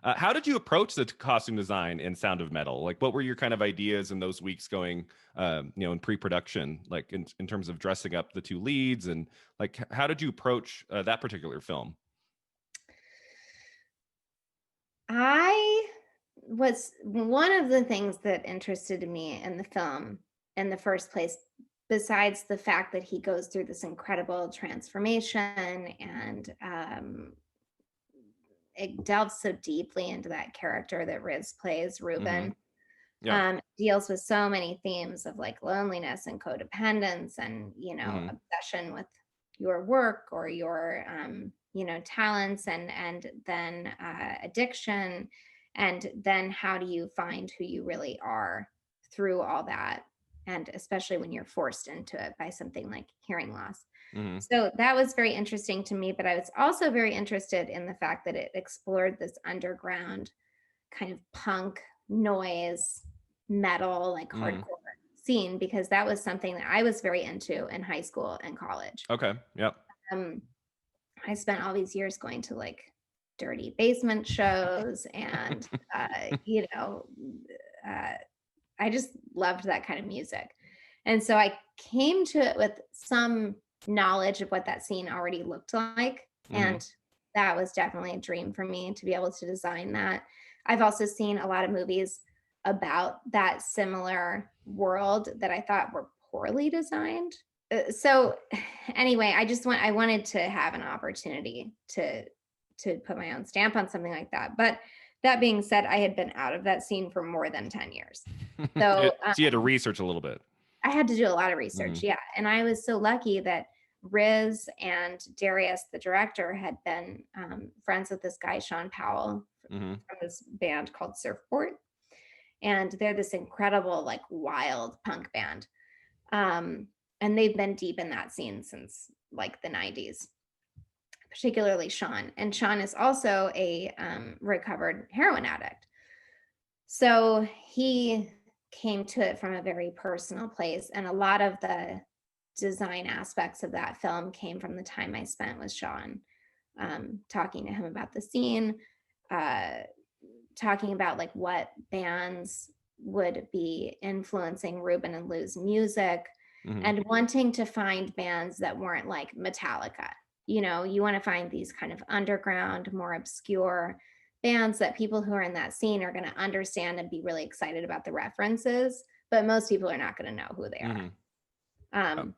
How did you approach the costume design in Sound of Metal? Like, what were your kind of ideas in those weeks going, in pre-production, like in terms of dressing up the two leads, and like how did you approach that particular film? I was one of the things that interested me in the film in the first place, besides the fact that he goes through this incredible transformation and it delves so deeply into that character that Riz plays, Hmm. Ruben, Yeah. deals with so many themes of like loneliness and codependence and, Hmm. obsession with your work or your, talents and then addiction. And then how do you find who you really are through all that? And especially when you're forced into it by something like hearing loss. Hmm. So that was very interesting to me, but I was also very interested in the fact that it explored this underground kind of punk noise, metal, like Hmm. hardcore scene, because that was something that I was very into in high school and college. Okay. Yep. Um, I spent all these years going to like dirty basement shows and, uh, I just loved that kind of music. And so I came to it with some knowledge of what that scene already looked like. Hmm. And that was definitely a dream for me to be able to design that. I've also seen a lot of movies about that similar world that I thought were poorly designed. So anyway, I wanted to have an opportunity to put my own stamp on something like that. But that being said, I had been out of that scene for more than 10 years. So So you had to research a little bit. I had to do a lot of Hmm. research, yeah, and I was so lucky that Riz and Darius, the director, had been, friends with this guy, Sean Powell, Hmm. from this band called Surfport, and they're this incredible, like, wild punk band, and they've been deep in that scene since, like, the '90s, particularly Sean, and Sean is also a, recovered heroin addict. So he came to it from a very personal place. And a lot of the design aspects of that film came from the time I spent with Sean, talking to him about the scene, uh, talking about like what bands would be influencing Ruben and Lou's music, Hmm. and wanting to find bands that weren't like Metallica. You want to find these kind of underground, more obscure bands that people who are in that scene are going to understand and be really excited about the references, but most people are not going to know who they are. Hmm. Um,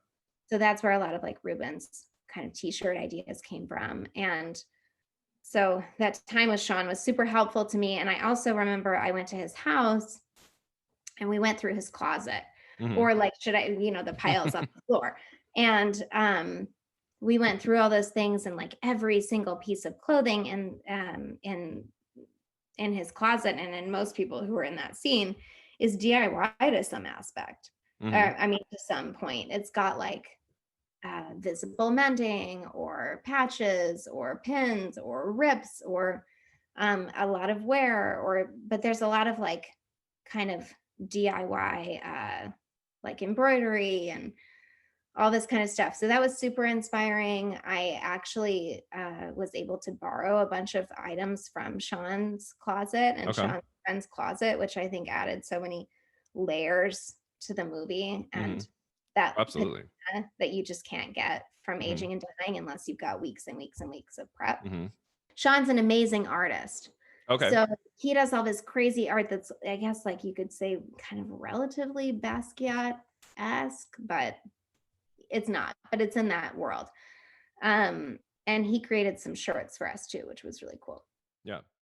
so that's where a lot of like Ruben's kind of t-shirt ideas came from. And so that time with Sean was super helpful to me. And I also remember I went to his house and we went through his closet, Hmm. or like, should I, the piles on the floor. And we went through all those things and like every single piece of clothing in his closet and in most people who are in that scene is DIY to some aspect. Hmm. Or I mean, to some point, it's got like visible mending or patches or pins or rips or a lot of wear, or but there's a lot of like kind of DIY like embroidery and all this kind of stuff. So that was super inspiring. I actually was able to borrow a bunch of items from Sean's closet and Okay. Sean's friend's closet, which I think added so many layers to the movie, Hmm. and that Absolutely. patina that you just can't get from Hmm. aging and dying unless you've got weeks and weeks and weeks of prep. Hmm. Sean's an amazing artist. Okay. So he does all this crazy art that's, I guess, like you could say, kind of relatively Basquiat-esque, but it's not, but it's in that world. And he created some shirts for us too, which was really cool. Yeah.